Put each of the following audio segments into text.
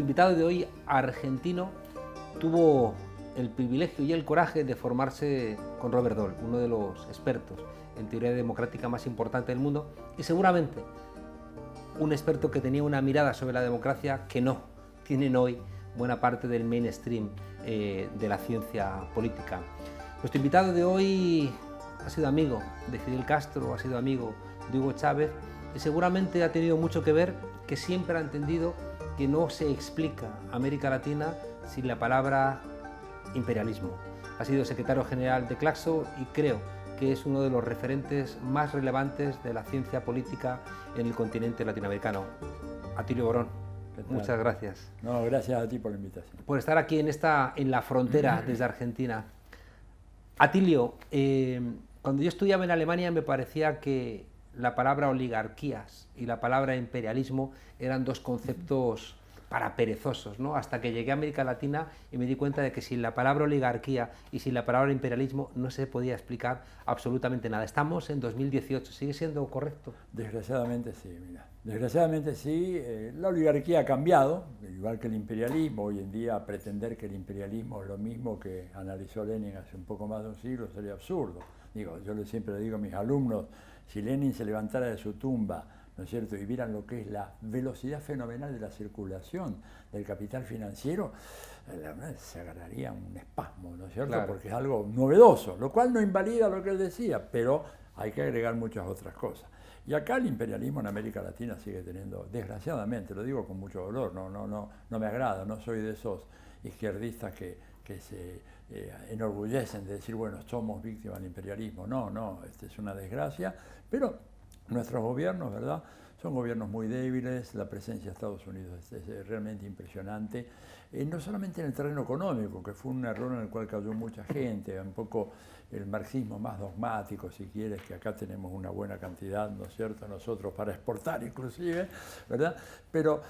invitado de hoy, argentino, tuvo el privilegio y el coraje de formarse con Robert Dahl, uno de los expertos en teoría democrática más importante del mundo, y seguramente un experto que tenía una mirada sobre la democracia que no tienen hoy buena parte del mainstream de la ciencia política. Nuestro invitado de hoy ha sido amigo de Fidel Castro, ha sido amigo de Hugo Chávez y seguramente ha tenido mucho que ver que siempre ha entendido que no se explica América Latina sin la palabra imperialismo. Ha sido secretario general de Claxo y creo que es uno de los referentes más relevantes de la ciencia política en el continente latinoamericano. Atilio Borón, muchas gracias. No, gracias a ti por la invitación. Por estar aquí en la frontera desde Argentina. Atilio, cuando yo estudiaba en Alemania me parecía que la palabra oligarquías y la palabra imperialismo eran dos conceptos para perezosos, ¿no? Hasta que llegué a América Latina y me di cuenta de que sin la palabra oligarquía y sin la palabra imperialismo no se podía explicar absolutamente nada. Estamos en 2018, ¿sigue siendo correcto? Desgraciadamente sí, mira. Desgraciadamente sí, la oligarquía ha cambiado, igual que el imperialismo. Hoy en día pretender que el imperialismo es lo mismo que analizó Lenin hace un poco más de un siglo sería absurdo. Digo, siempre le digo a mis alumnos, si Lenin se levantara de su tumba, ¿no es cierto?, y vieran lo que es la velocidad fenomenal de la circulación del capital financiero, se agarraría un espasmo, ¿no es cierto?, claro, porque es algo novedoso, lo cual no invalida lo que él decía, pero hay que agregar muchas otras cosas. Y acá el imperialismo en América Latina sigue teniendo, desgraciadamente, lo digo con mucho dolor, no me agrada, no soy de esos izquierdistas que se enorgullecen de decir, bueno, somos víctimas del imperialismo. No, es una desgracia, pero nuestros gobiernos, ¿verdad?, son gobiernos muy débiles, la presencia de Estados Unidos es realmente impresionante, no solamente en el terreno económico, que fue un error en el cual cayó mucha gente, un poco el marxismo más dogmático, si quieres, que acá tenemos una buena cantidad, ¿no es cierto?, nosotros para exportar inclusive, ¿verdad?, pero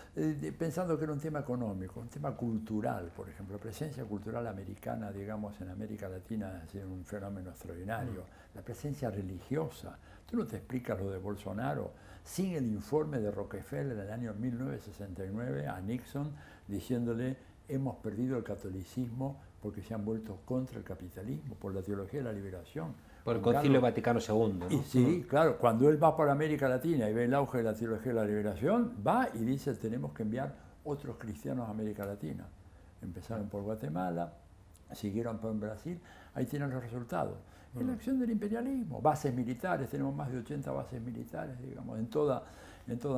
pensando que era un tema económico, un tema cultural, por ejemplo, la presencia cultural americana, digamos, en América Latina ha sido un fenómeno extraordinario, la presencia religiosa. Tú no te explicas lo de Bolsonaro sin el informe de Rockefeller en el año 1969 a Nixon diciéndole hemos perdido el catolicismo porque se han vuelto contra el capitalismo, por la teología de la liberación. Por el Concilio Vaticano II, ¿no? Y sí, claro, cuando él va por América Latina y ve el auge de la teología de la liberación, va y dice tenemos que enviar otros cristianos a América Latina. Empezaron por Guatemala, siguieron por Brasil, ahí tienen los resultados. Es la acción del imperialismo, bases militares, tenemos más de 80 bases militares, digamos, en toda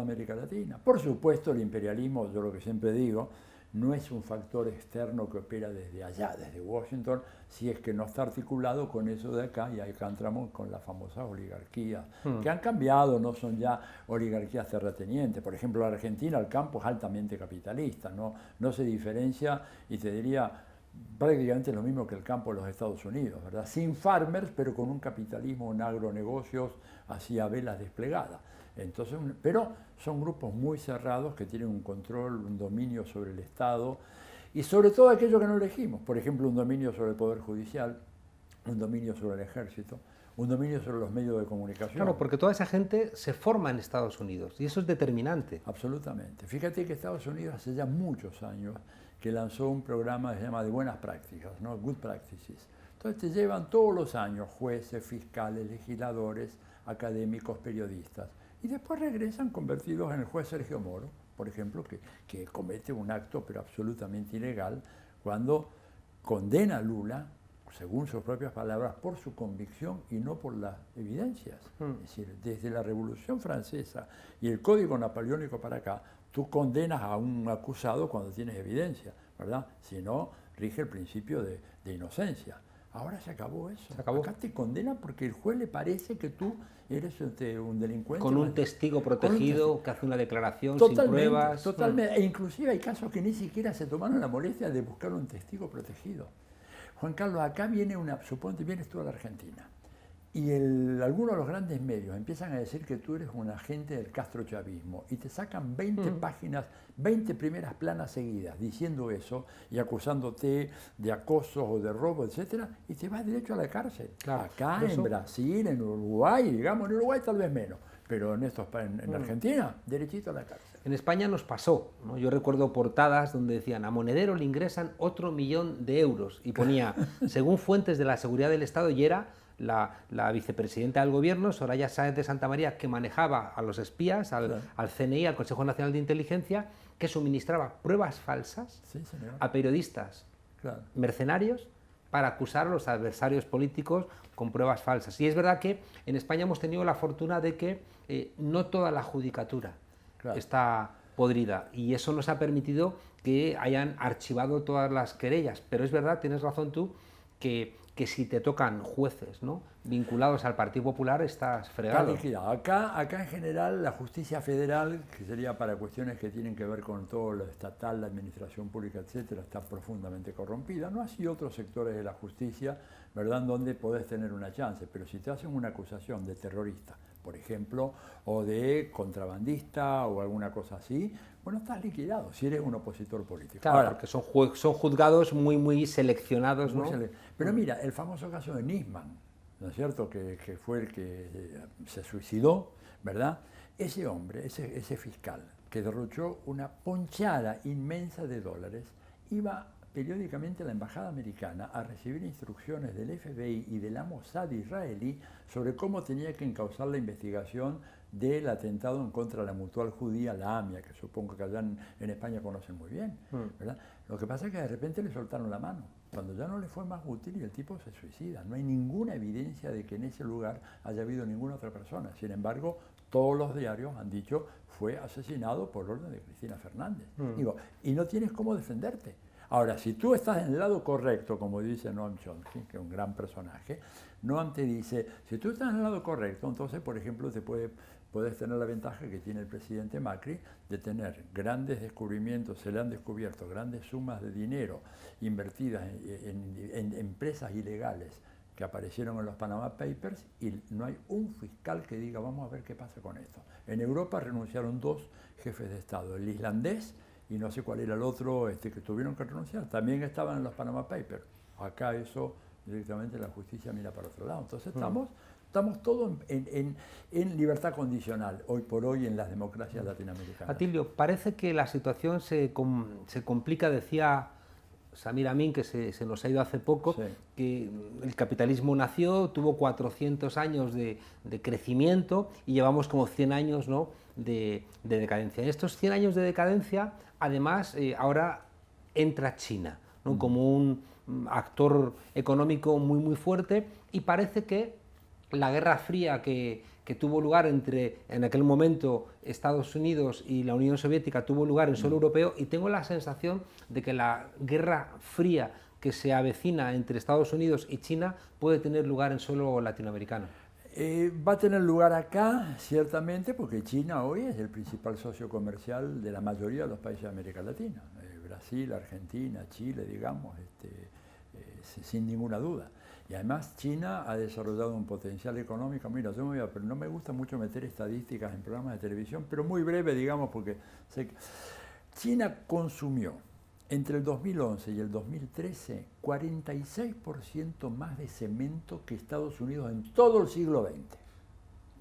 América Latina. Por supuesto, el imperialismo, yo lo que siempre digo, no es un factor externo que opera desde allá, desde Washington, si es que no está articulado con eso de acá, y acá entramos con las famosas oligarquías, que han cambiado, no son ya oligarquías terratenientes. Por ejemplo, en Argentina el campo es altamente capitalista, no se diferencia, y te diría, prácticamente lo mismo que el campo de los Estados Unidos, ¿verdad? Sin farmers, pero con un capitalismo en agronegocios hacia velas desplegadas. Entonces, pero son grupos muy cerrados que tienen un control, un dominio sobre el Estado y sobre todo aquello que no elegimos. Por ejemplo, un dominio sobre el Poder Judicial, un dominio sobre el Ejército, un dominio sobre los medios de comunicación. Claro, porque toda esa gente se forma en Estados Unidos y eso es determinante. Absolutamente. Fíjate que Estados Unidos hace ya muchos años que lanzó un programa que se llama de buenas prácticas, ¿no? Good Practices. Entonces te llevan todos los años jueces, fiscales, legisladores, académicos, periodistas, y después regresan convertidos en el juez Sergio Moro, por ejemplo, que comete un acto pero absolutamente ilegal cuando condena a Lula, según sus propias palabras, por su convicción y no por las evidencias. Es decir, desde la Revolución Francesa y el Código Napoleónico para acá, tú condenas a un acusado cuando tienes evidencia, ¿verdad? Si no, rige el principio de inocencia. Ahora se acabó eso. Se acabó. Acá te condenan porque el juez le parece que tú eres un delincuente. Con un testigo protegido que hace una declaración sin pruebas. Totalmente. E inclusive hay casos que ni siquiera se tomaron la molestia de buscar un testigo protegido. Juan Carlos, acá suponte, vienes tú a la Argentina y algunos de los grandes medios empiezan a decir que tú eres un agente del castrochavismo y te sacan 20 páginas, 20 primeras planas seguidas diciendo eso y acusándote de acoso o de robo, etcétera, y te vas derecho a la cárcel. Claro, acá, en Brasil, en Uruguay, digamos, en Uruguay tal vez menos, pero en Argentina, derechito a la cárcel. En España nos pasó, ¿no? Yo recuerdo portadas donde decían a Monedero le ingresan otro 1.000.000 de euros y ponía, según fuentes de la seguridad del Estado, y era la vicepresidenta del gobierno, Soraya Sáenz de Santamaría, que manejaba a los espías, al CNI, al Consejo Nacional de Inteligencia, que suministraba pruebas falsas a periodistas mercenarios para acusar a los adversarios políticos con pruebas falsas. Y es verdad que en España hemos tenido la fortuna de que no toda la judicatura está podrida, y eso nos ha permitido que hayan archivado todas las querellas. Pero es verdad, tienes razón tú, que si te tocan jueces, ¿no?, vinculados al Partido Popular, estás fregado. Acá en general la justicia federal, que sería para cuestiones que tienen que ver con todo lo estatal, la administración pública, etcétera, está profundamente corrompida. No así otros sectores de la justicia, ¿verdad?, en donde podés tener una chance. Pero si te hacen una acusación de terrorista, por ejemplo, o de contrabandista o alguna cosa así, bueno, estás liquidado si eres un opositor político. Claro, porque son juzgados muy seleccionados, ¿no? Pero mira, el famoso caso de Nisman, ¿no es cierto?, que fue el que se suicidó, ¿verdad? Ese hombre, ese fiscal, que derrochó una ponchada inmensa de dólares, iba periódicamente a la embajada americana a recibir instrucciones del FBI y de la Mossad israelí sobre cómo tenía que encauzar la investigación del atentado en contra de la Mutual Judía, la AMIA, que supongo que allá en España conocen muy bien, ¿verdad? Lo que pasa es que de repente le soltaron la mano, cuando ya no le fue más útil, y el tipo se suicida. No hay ninguna evidencia de que en ese lugar haya habido ninguna otra persona. Sin embargo, todos los diarios han dicho fue asesinado por orden de Cristina Fernández. Digo, y no tienes cómo defenderte. Ahora, si tú estás en el lado correcto, como dice Noam Chomsky, que es un gran personaje, Noam te dice, si tú estás en el lado correcto, entonces, por ejemplo, puedes tener la ventaja que tiene el presidente Macri de tener grandes descubrimientos, se le han descubierto grandes sumas de dinero invertidas en empresas ilegales que aparecieron en los Panama Papers, y no hay un fiscal que diga vamos a ver qué pasa con esto. En Europa renunciaron 2 jefes de Estado, el islandés y no sé cuál era el otro que tuvieron que renunciar, también estaban en los Panama Papers. Acá eso directamente la justicia mira para otro lado. Entonces estamos todos en libertad condicional, hoy por hoy, en las democracias latinoamericanas. Atilio, parece que la situación se complica, decía Samir Amin, que se nos ha ido hace poco, que el capitalismo nació, tuvo 400 años de crecimiento y llevamos como 100 años, ¿no?, de decadencia. En estos 100 años de decadencia, además, ahora entra China, ¿no?, como un actor económico muy fuerte, y parece que la Guerra Fría que tuvo lugar en aquel momento Estados Unidos y la Unión Soviética tuvo lugar en suelo europeo, y tengo la sensación de que la Guerra Fría que se avecina entre Estados Unidos y China puede tener lugar en suelo latinoamericano. Va a tener lugar acá, ciertamente, porque China hoy es el principal socio comercial de la mayoría de los países de América Latina. Brasil, Argentina, Chile, digamos, sin ninguna duda. Y además China ha desarrollado un potencial económico. Mira, pero no me gusta mucho meter estadísticas en programas de televisión, pero muy breve, digamos, porque sé que China consumió entre el 2011 y el 2013 46% más de cemento que Estados Unidos en todo el siglo XX.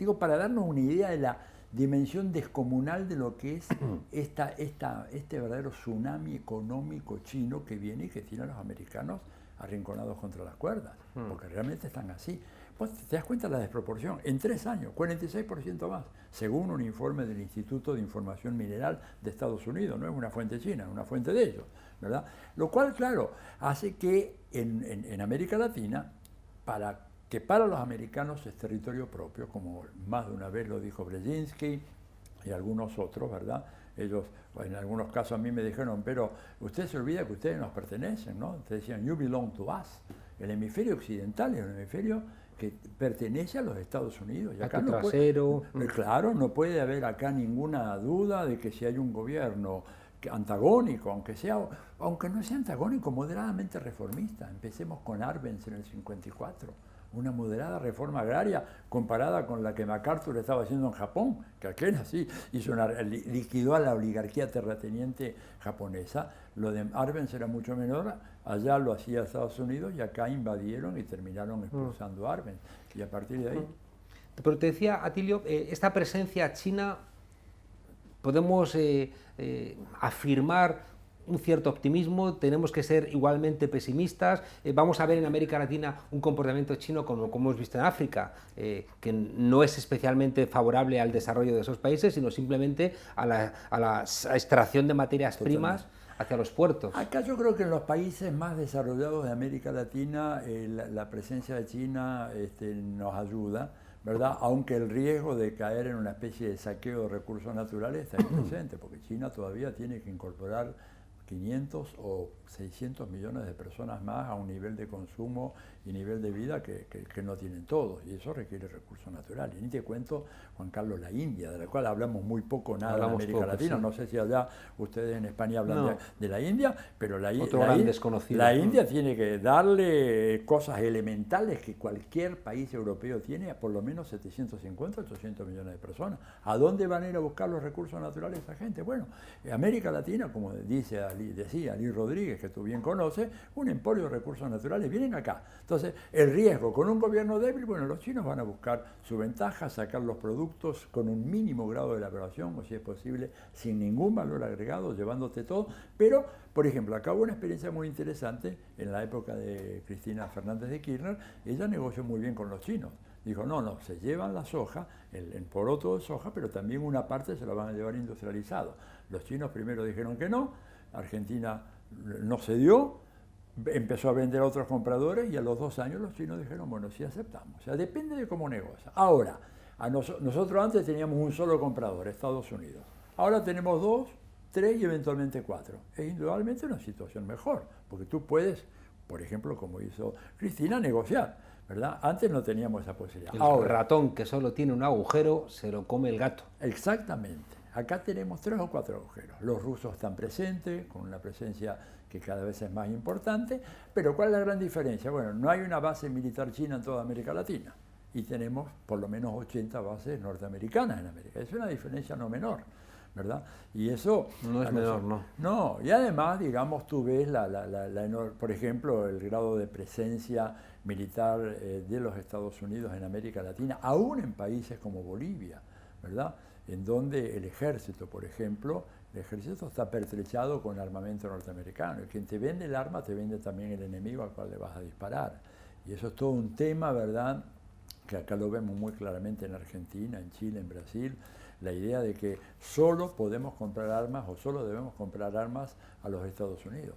Digo, para darnos una idea de la dimensión descomunal de lo que es este verdadero tsunami económico chino que viene y que tiene a los americanos arrinconados contra las cuerdas, porque realmente están así. Pues te das cuenta de la desproporción. En 3 años, 46% más, según un informe del Instituto de Información Mineral de Estados Unidos. No es una fuente china, es una fuente de ellos, ¿verdad? Lo cual, claro, hace que en América Latina, para los americanos es territorio propio, como más de una vez lo dijo Brzezinski y algunos otros, ¿verdad? Ellos, en algunos casos a mí me dijeron, pero usted se olvida que ustedes nos pertenecen, ¿no? Te decían, you belong to us. El hemisferio occidental es un hemisferio que pertenece a los Estados Unidos. Y acá claro, no puede haber acá ninguna duda de que si hay un gobierno antagónico, aunque no sea antagónico, moderadamente reformista. Empecemos con Arbenz en el 54. Una moderada reforma agraria comparada con la que MacArthur estaba haciendo en Japón, que aquel así liquidó a la oligarquía terrateniente japonesa. Lo de Arbenz era mucho menor, allá lo hacía Estados Unidos y acá invadieron y terminaron expulsando a Arbenz. Y a partir de ahí... Pero te decía, Atilio, esta presencia china, podemos afirmar un cierto optimismo, tenemos que ser igualmente pesimistas, vamos a ver en América Latina un comportamiento chino como hemos visto en África, que no es especialmente favorable al desarrollo de esos países, sino simplemente a la extracción de materias primas hacia los puertos. Acá yo creo que en los países más desarrollados de América Latina la presencia de China nos ayuda, ¿verdad? Aunque el riesgo de caer en una especie de saqueo de recursos naturales está presente, porque China todavía tiene que incorporar 500 o 600 millones de personas más a un nivel de consumo y nivel de vida que no tienen todos, y eso requiere recursos naturales. Y ni te cuento, Juan Carlos, la India, de la cual hablamos muy poco nada en América Latina. Sí. No sé si allá ustedes en España hablan de la India, pero la India tiene que darle cosas elementales que cualquier país europeo tiene a por lo menos 750, 800 millones de personas. ¿A dónde van a ir a buscar los recursos naturales esa gente? Bueno, América Latina, como decía Ali Rodríguez, que tú bien conoces, un emporio de recursos naturales, vienen acá. Entonces, el riesgo con un gobierno débil, bueno, los chinos van a buscar su ventaja, sacar los productos con un mínimo grado de elaboración, o si es posible, sin ningún valor agregado, llevándote todo. Pero, por ejemplo, acá hubo una experiencia muy interesante en la época de Cristina Fernández de Kirchner. Ella negoció muy bien con los chinos. Dijo, no, se llevan la soja, el poroto de soja, pero también una parte se la van a llevar industrializado. Los chinos primero dijeron que no, Argentina no cedió, empezó a vender a otros compradores y a los 2 años los chinos dijeron, bueno, sí aceptamos. O sea, depende de cómo negocia. Ahora, nosotros antes teníamos un solo comprador, Estados Unidos. Ahora tenemos 2, 3 y eventualmente 4. Es indudablemente una situación mejor, porque tú puedes, por ejemplo, como hizo Cristina, negociar, ¿verdad? Antes no teníamos esa posibilidad. El ratón que solo tiene un agujero, se lo come el gato. Exactamente. Acá tenemos 3 o 4 agujeros. Los rusos están presentes, con una presencia que cada vez es más importante, pero ¿cuál es la gran diferencia? Bueno, no hay una base militar china en toda América Latina y tenemos por lo menos 80 bases norteamericanas en América. Es una diferencia no menor, ¿verdad? Y eso... No es menor, no. No, y además, digamos, tú ves, por ejemplo, el grado de presencia militar de los Estados Unidos en América Latina, aún en países como Bolivia, ¿verdad? En donde el ejército, por ejemplo, el ejército está pertrechado con armamento norteamericano. Y quien te vende el arma, te vende también el enemigo al cual le vas a disparar. Y eso es todo un tema, ¿verdad?, que acá lo vemos muy claramente en Argentina, en Chile, en Brasil, la idea de que solo podemos comprar armas o solo debemos comprar armas a los Estados Unidos.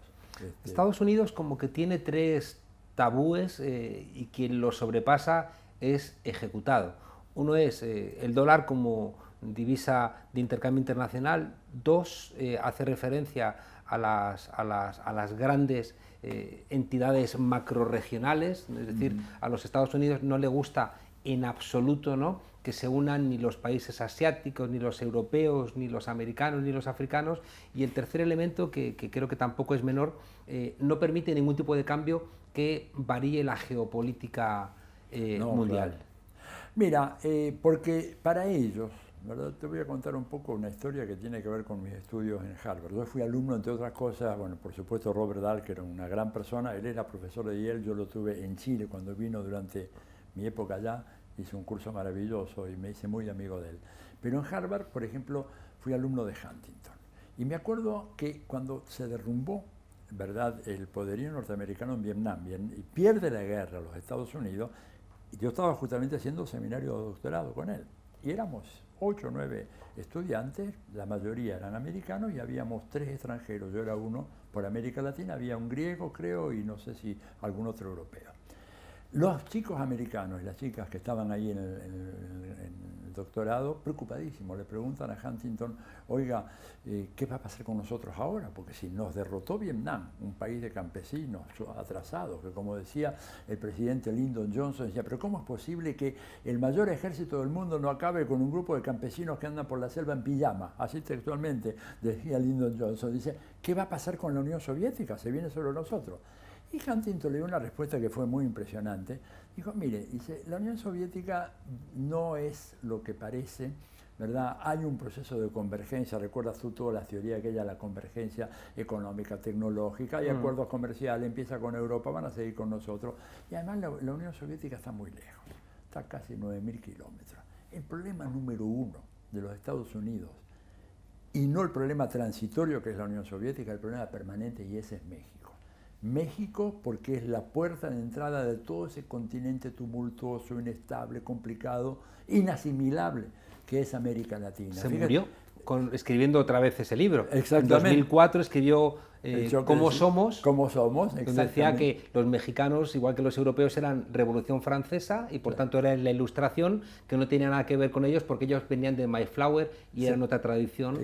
Estados Unidos como que tiene 3 tabúes y quien los sobrepasa es ejecutado. Uno es el dólar como divisa de intercambio internacional. 2, hace referencia a las grandes entidades macrorregionales, es decir, a los Estados Unidos no le gusta en absoluto, ¿no?, que se unan ni los países asiáticos, ni los europeos, ni los americanos, ni los africanos. Y el tercer elemento, que creo que tampoco es menor, no permite ningún tipo de cambio que varíe la geopolítica mundial. Claro. Mira, porque para ellos, ¿verdad? Te voy a contar un poco una historia que tiene que ver con mis estudios en Harvard. Yo fui alumno, entre otras cosas, bueno, por supuesto Robert Dahl, que era una gran persona. Él era profesor de Yale, yo lo tuve en Chile cuando vino durante mi época allá. Hice un curso maravilloso y me hice muy amigo de él. Pero en Harvard, por ejemplo, fui alumno de Huntington. Y me acuerdo que cuando se derrumbó, ¿verdad?, el poderío norteamericano en Vietnam y pierde la guerra a los Estados Unidos, yo estaba justamente haciendo seminario de doctorado con él. Y éramos 8 o 9 estudiantes, la mayoría eran americanos y habíamos 3 extranjeros. Yo era uno por América Latina, había un griego, creo, y no sé si algún otro europeo. Los chicos americanos y las chicas que estaban ahí en el doctorado, preocupadísimos, le preguntan a Huntington, oiga, ¿qué va a pasar con nosotros ahora? Porque si nos derrotó Vietnam, un país de campesinos atrasados, que como decía el presidente Lyndon Johnson, decía, pero ¿cómo es posible que el mayor ejército del mundo no acabe con un grupo de campesinos que andan por la selva en pijama? Así textualmente decía Lyndon Johnson, dice, ¿qué va a pasar con la Unión Soviética? Se viene sobre nosotros. Y Huntington le dio una respuesta que fue muy impresionante. Dijo, mire, dice, la Unión Soviética no es lo que parece, ¿verdad? Hay un proceso de convergencia, recuerdas tú toda la teoría aquella, la convergencia económica, tecnológica, hay acuerdos comerciales, empieza con Europa, van a seguir con nosotros. Y además la Unión Soviética está muy lejos. está a casi 9.000 kilómetros. El problema número uno de los Estados Unidos, y no el problema transitorio que es la Unión Soviética, el problema permanente, y ese es México. México porque es la puerta de entrada de todo ese continente tumultuoso, inestable, complicado, inasimilable, que es América Latina. Se murió escribiendo otra vez ese libro. Exactamente. En 2004 escribió ¿Cómo somos? ¿Cómo somos? Donde decía que los mexicanos, igual que los europeos, eran Revolución Francesa y por tanto era la Ilustración, que no tenía nada que ver con ellos porque ellos venían de Mayflower y eran otra tradición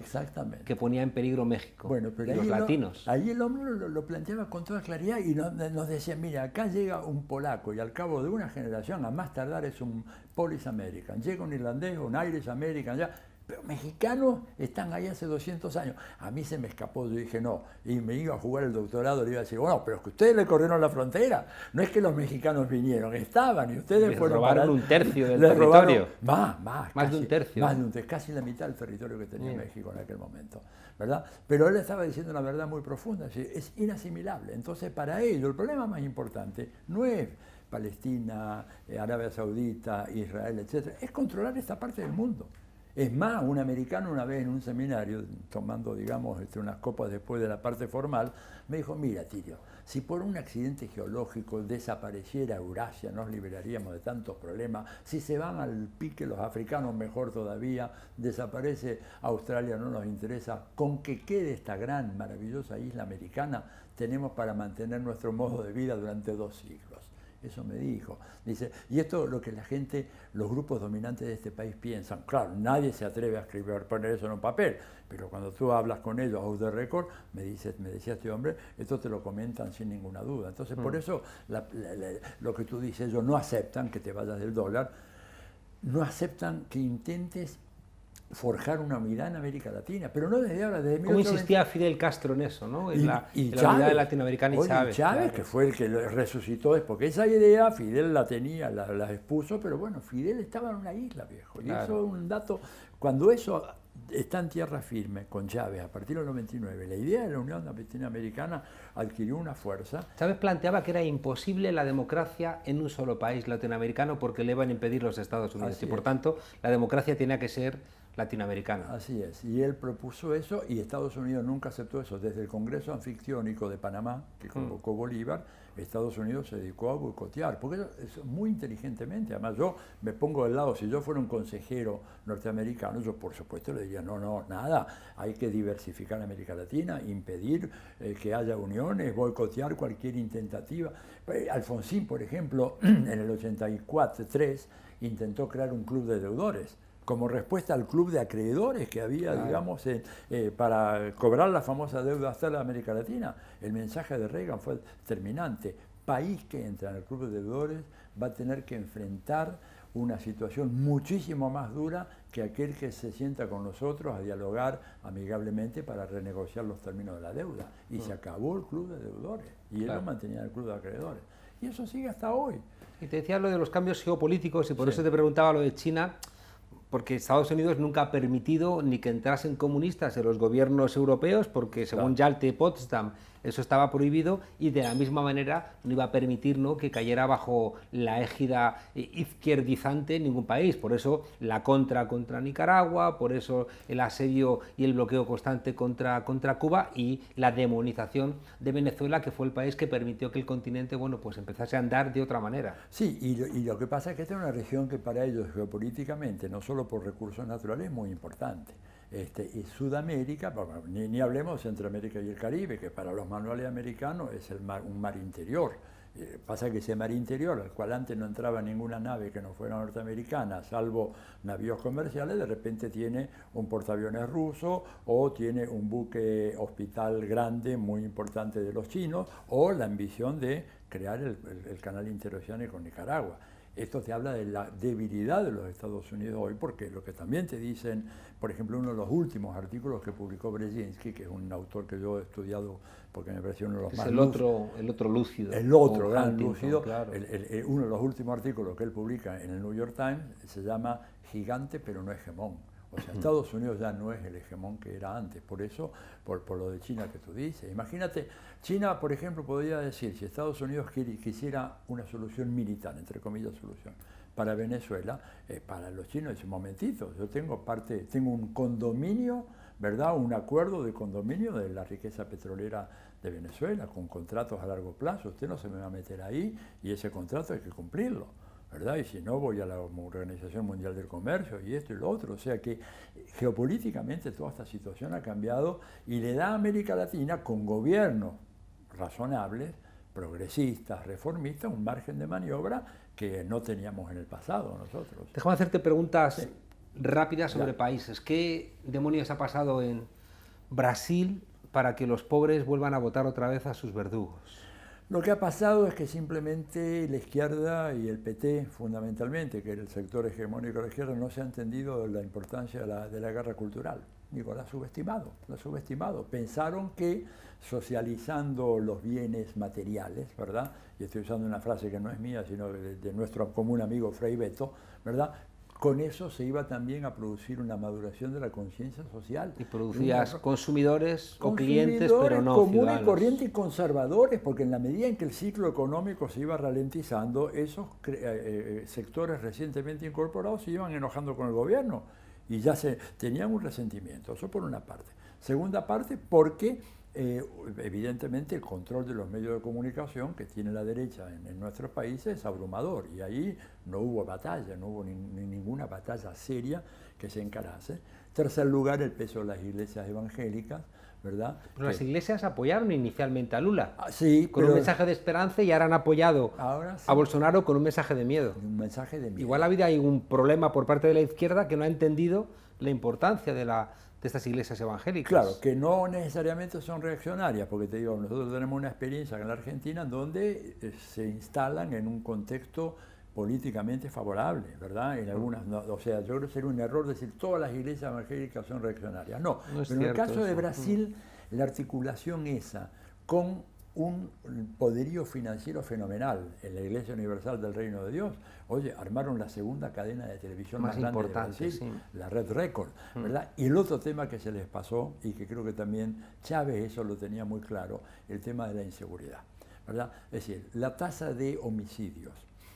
que ponía en peligro México. Bueno, pero y los latinos. Ahí el hombre lo planteaba con toda claridad y nos decía, mira, acá llega un polaco y al cabo de una generación, a más tardar es un Polish American, llega un irlandés, un Irish American, ya. Pero mexicanos están ahí hace 200 años. A mí se me escapó, yo dije no, y me iba a jugar el doctorado, le iba a decir, bueno, pero es que ustedes le corrieron la frontera, no es que los mexicanos vinieron, estaban y ustedes les fueron robaron un tercio del territorio. Más de un tercio. Más de un tercio, casi la mitad del territorio que tenía México en aquel momento, ¿verdad? Pero él estaba diciendo una verdad muy profunda, es inasimilable. Entonces para ellos el problema más importante no es Palestina, Arabia Saudita, Israel, etc., es controlar esta parte del mundo. Es más, un americano una vez en un seminario, tomando, digamos, unas copas después de la parte formal, me dijo, mira, Tirio, si por un accidente geológico desapareciera Eurasia, nos liberaríamos de tantos problemas. Si se van al pique los africanos, mejor todavía. Desaparece Australia, no nos interesa. Con que quede esta gran, maravillosa isla americana, tenemos para mantener nuestro modo de vida durante 2 siglos. Eso me dijo. Dice, y esto es lo que la gente, los grupos dominantes de este país piensan. Claro, nadie se atreve a escribir, poner eso en un papel, pero cuando tú hablas con ellos, off the record, me decía este hombre, esto te lo comentan sin ninguna duda. Entonces, por eso, lo que tú dices, ellos no aceptan que te vayas del dólar, no aceptan que intentes forjar una unidad en América Latina, pero no desde ahora, desde 1820. ¿Cómo insistía Fidel Castro en eso, ¿no? En la Chávez, unidad latinoamericana y Chávez. Chávez, que fue el que lo resucitó, porque esa idea Fidel la tenía, la expuso, pero bueno, Fidel estaba en una isla, viejo, y eso es un dato, cuando eso está en tierra firme con Chávez a partir del 99, la idea de la Unión Latinoamericana adquirió una fuerza. Chávez planteaba que era imposible la democracia en un solo país latinoamericano porque le iban a impedir los Estados Unidos. Así y por es. tanto la democracia tenía que ser latinoamericana. Así es, y él propuso eso y Estados Unidos nunca aceptó eso. Desde el Congreso Anfictiónico de Panamá, que convocó Bolívar, Estados Unidos se dedicó a boicotear, porque eso muy inteligentemente. Además, yo me pongo del lado, si yo fuera un consejero norteamericano, yo por supuesto le diría, no, nada, hay que diversificar América Latina, impedir que haya uniones, boicotear cualquier intentativa. Alfonsín, por ejemplo, en el 84-3 intentó crear un club de deudores, como respuesta al club de acreedores que había, digamos, para cobrar la famosa deuda hasta la América Latina. El mensaje de Reagan fue determinante. País que entra en el club de deudores va a tener que enfrentar una situación muchísimo más dura que aquel que se sienta con nosotros a dialogar amigablemente para renegociar los términos de la deuda. Y se acabó el club de deudores. Y él lo mantenía en el club de acreedores. Y eso sigue hasta hoy. Y te decía lo de los cambios geopolíticos y por eso te preguntaba lo de China, porque Estados Unidos nunca ha permitido ni que entrasen comunistas en los gobiernos europeos, porque según Yalta y Potsdam eso estaba prohibido, y de la misma manera no iba a permitir, ¿no?, que cayera bajo la égida izquierdizante ningún país. Por eso la contra Nicaragua, por eso el asedio y el bloqueo constante contra Cuba y la demonización de Venezuela, que fue el país que permitió que el continente, bueno, pues empezase a andar de otra manera. Sí, y lo que pasa es que esta es una región que para ellos geopolíticamente, no solo por recursos naturales, es muy importante. Y Sudamérica, ni hablemos de Centroamérica y el Caribe, que para los manuales americanos es un mar interior. Pasa que ese mar interior, al cual antes no entraba ninguna nave que no fuera norteamericana, salvo navíos comerciales, de repente tiene un portaaviones ruso, o tiene un buque hospital grande, muy importante de los chinos, o la ambición de crear el canal interoceánico con Nicaragua. Esto te habla de la debilidad de los Estados Unidos hoy, porque lo que también te dicen, por ejemplo, uno de los últimos artículos que publicó Brzezinski, que es un autor que yo he estudiado porque me pareció uno de los más lúcidos. El otro lúcido. El otro gran lúcido. Claro. Uno de los últimos artículos que él publica en el New York Times se llama Gigante pero no hegemón. O sea, Estados Unidos ya no es el hegemón que era antes, por eso, por lo de China que tú dices. Imagínate, China, por ejemplo, podría decir, si Estados Unidos quisiera una solución militar, entre comillas solución, para Venezuela, para los chinos es un momentito, yo tengo un condominio, ¿verdad? Un acuerdo de condominio de la riqueza petrolera de Venezuela, con contratos a largo plazo. Usted no se me va a meter ahí y ese contrato hay que cumplirlo, ¿verdad? Y si no, voy a la Organización Mundial del Comercio y esto y lo otro. O sea que geopolíticamente toda esta situación ha cambiado y le da a América Latina, con gobiernos razonables, progresistas, reformistas, un margen de maniobra que no teníamos en el pasado nosotros. Déjame hacerte preguntas rápidas sobre países. ¿Qué demonios ha pasado en Brasil para que los pobres vuelvan a votar otra vez a sus verdugos? Lo que ha pasado es que simplemente la izquierda y el PT, fundamentalmente, que es el sector hegemónico de la izquierda, no se ha entendido la importancia de la guerra cultural. Digo, la ha subestimado. Pensaron que socializando los bienes materiales, ¿verdad? Y estoy usando una frase que no es mía, sino de nuestro común amigo Frei Beto, ¿verdad? Con eso se iba también a producir una maduración de la conciencia social. Y producías consumidores o clientes, pero no comunes, ciudadanos. corrientes y conservadores, porque en la medida en que el ciclo económico se iba ralentizando, esos sectores recientemente incorporados se iban enojando con el gobierno y ya tenían un resentimiento. Eso por una parte. Segunda parte, porque evidentemente el control de los medios de comunicación que tiene la derecha en nuestros países es abrumador y ahí no hubo batalla, no hubo ninguna batalla seria que se encarase. Tercer lugar, el peso de las iglesias evangélicas, ¿verdad? Pero las iglesias apoyaron inicialmente a Lula sí, con un mensaje de esperanza y ahora han apoyado a Bolsonaro con un mensaje de miedo. Un mensaje de miedo. Igual ha habido ahí un problema por parte de la izquierda que no ha entendido la importancia de estas iglesias evangélicas. Claro, que no necesariamente son reaccionarias, porque te digo, nosotros tenemos una experiencia en la Argentina donde se instalan en un contexto políticamente favorable, ¿verdad? En algunas, o sea, yo creo que sería un error decir todas las iglesias evangélicas son reaccionarias. No, pero en el caso de Brasil, la articulación esa con un poderío financiero fenomenal en la Iglesia Universal del Reino de Dios. Oye, armaron la segunda cadena de televisión más grande de Brasil, la Red Record, ¿verdad? Y el otro tema que se les pasó, y que creo que también Chávez eso lo tenía muy claro, el tema de la inseguridad, ¿verdad? Es decir, la tasa de homicidios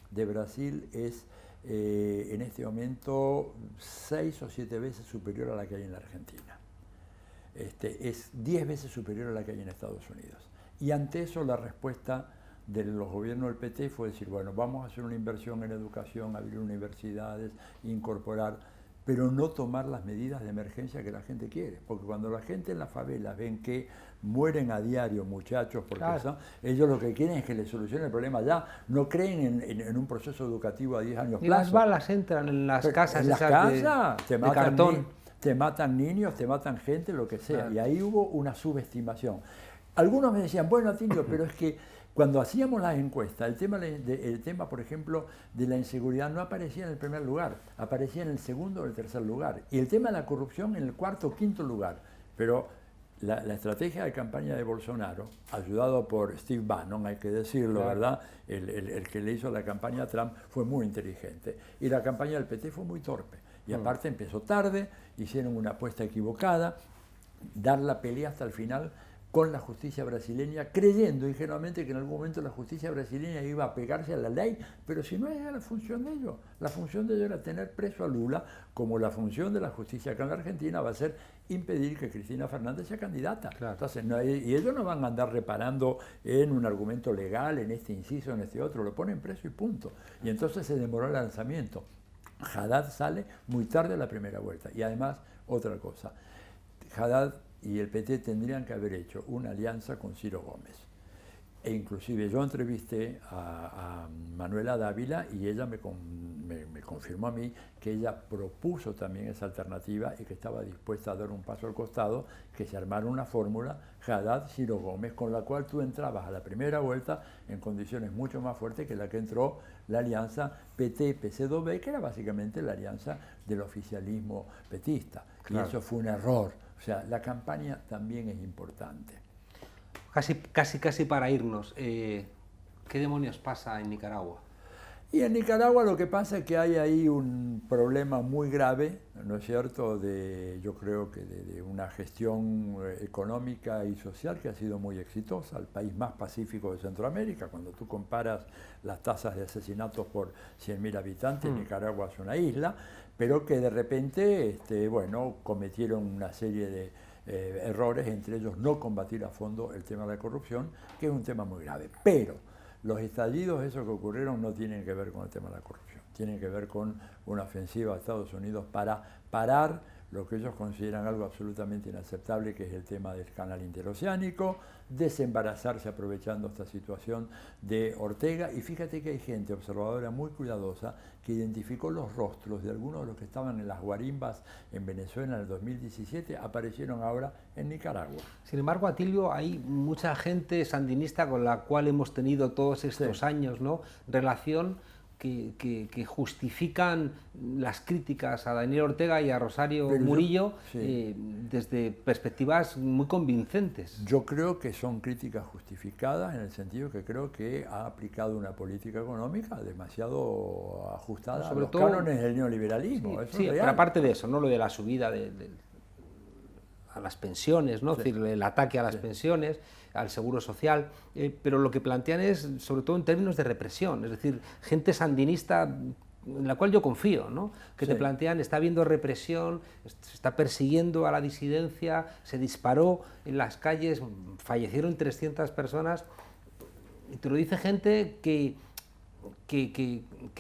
de Brasil es en este momento 6 o 7 veces superior a la que hay en la Argentina. Es 10 veces superior a la que hay en Estados Unidos. Y ante eso la respuesta de los gobiernos del PT fue decir, bueno, vamos a hacer una inversión en educación, abrir universidades, incorporar, pero no tomar las medidas de emergencia que la gente quiere. Porque cuando la gente en las favelas ven que mueren a diario muchachos, porque ellos lo que quieren es que les solucione el problema ya, no creen en un proceso educativo a 10 años plazo. Y las balas entran en las casas. En las casas de cartón. Te matan niños, te matan gente, lo que sea. Y ahí hubo una subestimación. Algunos me decían, bueno, Atilio, pero es que cuando hacíamos las encuestas, el tema, por ejemplo, de la inseguridad no aparecía en el primer lugar, aparecía en el segundo o el tercer lugar. Y el tema de la corrupción en el cuarto o quinto lugar. Pero la estrategia de campaña de Bolsonaro, ayudado por Steve Bannon, hay que decirlo, ¿verdad? El que le hizo la campaña a Trump fue muy inteligente. Y la campaña del PT fue muy torpe. Y aparte empezó tarde, hicieron una apuesta equivocada, dar la pelea hasta el final con la justicia brasileña, creyendo ingenuamente que en algún momento la justicia brasileña iba a pegarse a la ley, pero si no era la función de ellos. La función de ellos era tener preso a Lula, como la función de la justicia acá en la Argentina va a ser impedir que Cristina Fernández sea candidata. Claro. Entonces, y ellos no van a andar reparando en un argumento legal, en este inciso, en este otro, lo ponen preso y punto. Y entonces se demoró el lanzamiento. Haddad sale muy tarde a la primera vuelta. Y además, otra cosa, Haddad y el PT tendrían que haber hecho una alianza con Ciro Gómez. E inclusive yo entrevisté a Manuela Dávila y ella me confirmó a mí que ella propuso también esa alternativa y que estaba dispuesta a dar un paso al costado, que se armara una fórmula Haddad-Ciro Gómez, con la cual tú entrabas a la primera vuelta en condiciones mucho más fuertes que la que entró la alianza PT-PC2B, que era básicamente la alianza del oficialismo petista. Claro. Y eso fue un error. O sea, la campaña también es importante. Casi para irnos, ¿qué demonios pasa en Nicaragua? Y en Nicaragua lo que pasa es que hay ahí un problema muy grave, ¿no es cierto?, yo creo que de una gestión económica y social que ha sido muy exitosa, el país más pacífico de Centroamérica. Cuando tú comparas las tasas de asesinatos por 100.000 habitantes, Nicaragua es una isla, pero que de repente, bueno, cometieron una serie de errores, entre ellos no combatir a fondo el tema de la corrupción, que es un tema muy grave. Pero los estallidos esos que ocurrieron no tienen que ver con el tema de la corrupción, tienen que ver con una ofensiva a Estados Unidos para parar lo que ellos consideran algo absolutamente inaceptable, que es el tema del canal interoceánico, desembarazarse aprovechando esta situación de Ortega. Y fíjate que hay gente observadora muy cuidadosa que identificó los rostros de algunos de los que estaban en las guarimbas en Venezuela en el 2017, aparecieron ahora en Nicaragua. Sin embargo, Atilio, hay mucha gente sandinista con la cual hemos tenido todos estos años, ¿no?, relación, que justifican las críticas a Daniel Ortega y a Rosario Murillo desde perspectivas muy convincentes. Yo creo que son críticas justificadas en el sentido que creo que ha aplicado una política económica demasiado ajustada a los cánones del neoliberalismo. Sí, pero aparte de eso, ¿no?, lo de la subida a las pensiones, ¿no?, es decir, el ataque a las pensiones, al seguro social, pero lo que plantean es, sobre todo en términos de represión, es decir, gente sandinista en la cual yo confío, ¿no?, que te plantean, está habiendo represión, se está persiguiendo a la disidencia, se disparó en las calles, fallecieron 300 personas, y te lo dice gente que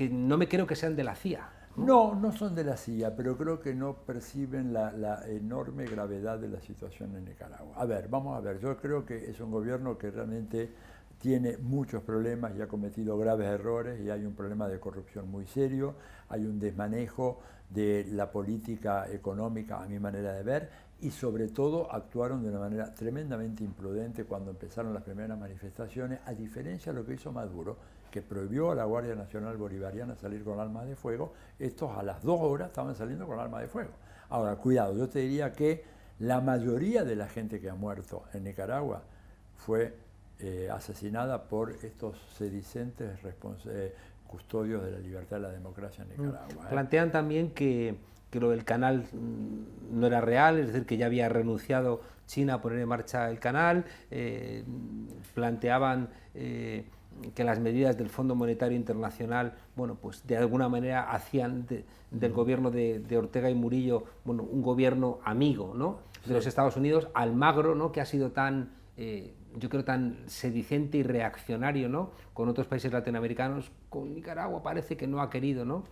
no me creo que sean de la CIA. No, no son de la CIA, pero creo que no perciben la enorme gravedad de la situación en Nicaragua. A ver, vamos a ver, yo creo que es un gobierno que realmente tiene muchos problemas y ha cometido graves errores, y hay un problema de corrupción muy serio, hay un desmanejo de la política económica, a mi manera de ver, y sobre todo actuaron de una manera tremendamente imprudente cuando empezaron las primeras manifestaciones, a diferencia de lo que hizo Maduro, que prohibió a la Guardia Nacional Bolivariana salir con armas de fuego. Estos a las 2 horas estaban saliendo con armas de fuego. Ahora, cuidado, yo te diría que la mayoría de la gente que ha muerto en Nicaragua fue asesinada por estos sedicentes custodios de la libertad y la democracia en Nicaragua. Plantean también que lo del canal no era real, es decir, que ya había renunciado China a poner en marcha el canal, planteaban que las medidas del Fondo Monetario Internacional, bueno, pues de alguna manera hacían del gobierno de Ortega y Murillo, bueno, un gobierno amigo, ¿no?, de los Estados Unidos. Almagro, ¿no?, que ha sido tan, yo creo, tan sedicente y reaccionario, ¿no?, con otros países latinoamericanos, con Nicaragua parece que no ha querido, ¿no?,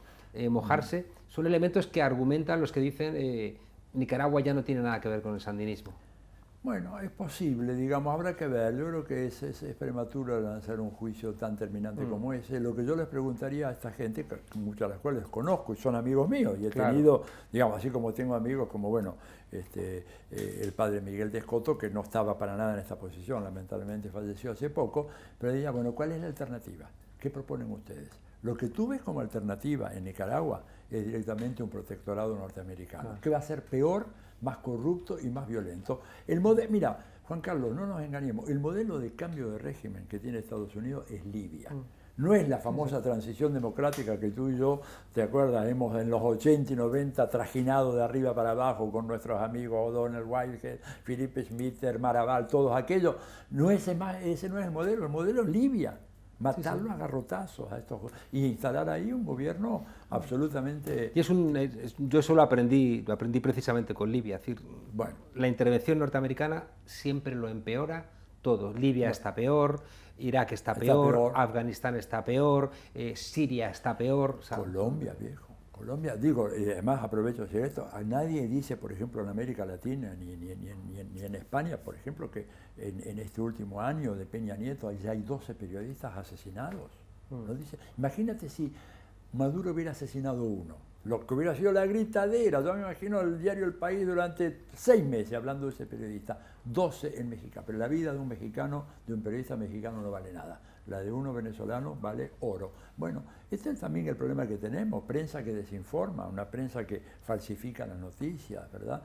mojarse. Son elementos que argumentan los que dicen Nicaragua ya no tiene nada que ver con el sandinismo. Bueno, es posible, digamos, habrá que ver. Yo creo que es prematuro lanzar un juicio tan terminante como ese. Lo que yo les preguntaría a esta gente, que muchas de las cuales conozco y son amigos míos, y he tenido, digamos, así como tengo amigos como, bueno, el padre Miguel de Escoto, que no estaba para nada en esta posición, lamentablemente falleció hace poco, pero diría, bueno, ¿cuál es la alternativa? ¿Qué proponen ustedes? Lo que tú ves como alternativa en Nicaragua es directamente un protectorado norteamericano, que va a ser peor, más corrupto y más violento. Mira, Juan Carlos, no nos engañemos, el modelo de cambio de régimen que tiene Estados Unidos es Libia. No es la famosa transición democrática que tú y yo, ¿te acuerdas? Hemos en los 80 y 90 trajinado de arriba para abajo con nuestros amigos O'Donnell, Whitehead, Felipe Schmitter, Maraval, todos aquellos. Ese no es el modelo es Libia. Matarlo a garrotazos a estos y instalar ahí un gobierno absolutamente... Y yo eso lo aprendí precisamente con Libia, es decir, bueno, la intervención norteamericana siempre lo empeora todo. Libia está peor, Irak está peor, Afganistán está peor, Siria está peor. O sea, Colombia, viejo. Colombia, digo, y además aprovecho de decir esto, a nadie dice, por ejemplo, en América Latina, ni en España, por ejemplo, que en este último año de Peña Nieto ya hay 12 periodistas asesinados. ¿No dice? Imagínate si Maduro hubiera asesinado uno, lo que hubiera sido la gritadera. Yo me imagino el diario El País durante 6 meses hablando de ese periodista, 12 en México, pero la vida de un mexicano, de un periodista mexicano no vale nada. La de uno venezolano vale oro. Bueno, este es también el problema que tenemos, prensa que desinforma, una prensa que falsifica las noticias, ¿verdad?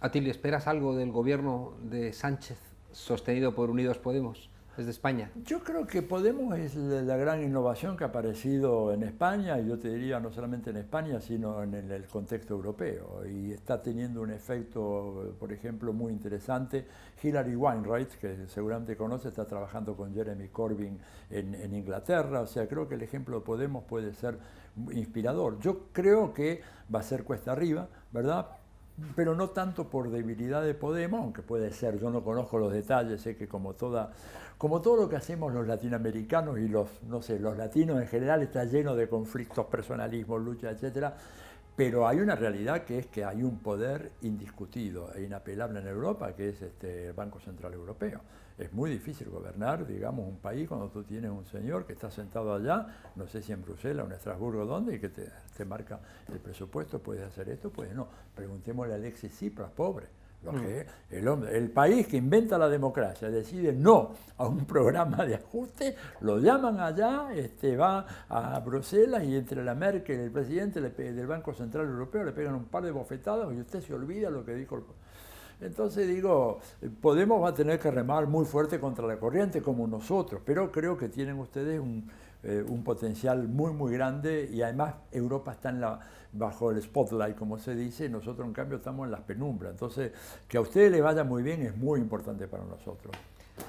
Atilio, ¿esperas algo del gobierno de Sánchez sostenido por Unidos Podemos? Es desde España? Yo creo que Podemos es la gran innovación que ha aparecido en España, y yo te diría no solamente en España, sino en el contexto europeo, y está teniendo un efecto, por ejemplo, muy interesante. Hillary Wainwright, que seguramente conoce, está trabajando con Jeremy Corbyn en Inglaterra, o sea, creo que el ejemplo de Podemos puede ser inspirador. Yo creo que va a ser cuesta arriba, ¿verdad? Pero no tanto por debilidad de Podemos, aunque puede ser, yo no conozco los detalles, sé que como todo lo que hacemos los latinoamericanos y los latinos en general está lleno de conflictos, personalismos, luchas, etcétera, pero hay una realidad que es que hay un poder indiscutido e inapelable en Europa, que es el Banco Central Europeo. Es muy difícil gobernar, digamos, un país cuando tú tienes un señor que está sentado allá, no sé si en Bruselas o en Estrasburgo, ¿dónde? Y que te marca el presupuesto, puedes hacer esto, puedes no. Preguntémosle a Alexis Tsipras, pobre. El país que inventa la democracia decide no a un programa de ajuste, lo llaman allá, va a Bruselas y entre la Merkel y el presidente del Banco Central Europeo le pegan un par de bofetadas y usted se olvida lo que dijo el... Entonces digo, Podemos va a tener que remar muy fuerte contra la corriente como nosotros, pero creo que tienen ustedes un potencial muy muy grande, y además Europa está bajo el spotlight, como se dice, y nosotros en cambio estamos en las penumbras. Entonces, que a ustedes les vaya muy bien es muy importante para nosotros.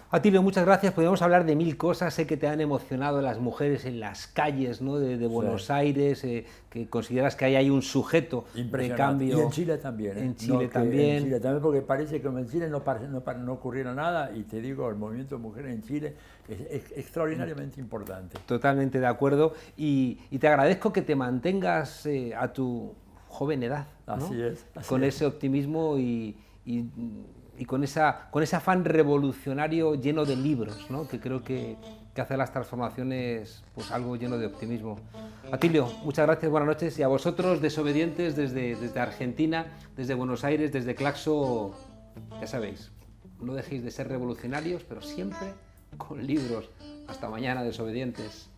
Atilio, muchas gracias. Podemos hablar de mil cosas. Sé que te han emocionado las mujeres en las calles, ¿no? de Buenos Aires, que consideras que ahí hay un sujeto de cambio. Y en Chile también. En Chile también. En Chile también, porque parece que en Chile no ocurriera nada, y te digo, el movimiento de mujeres en Chile es extraordinariamente importante. Totalmente de acuerdo. Y te agradezco que te mantengas a tu joven edad, ¿no? Así es. Con ese optimismo y con ese afán revolucionario lleno de libros, ¿no? Que creo que hace las transformaciones pues algo lleno de optimismo. Atilio, muchas gracias, buenas noches, y a vosotros, desobedientes, desde Argentina, desde Buenos Aires, desde Claxo, ya sabéis, no dejéis de ser revolucionarios, pero siempre con libros. Hasta mañana, desobedientes.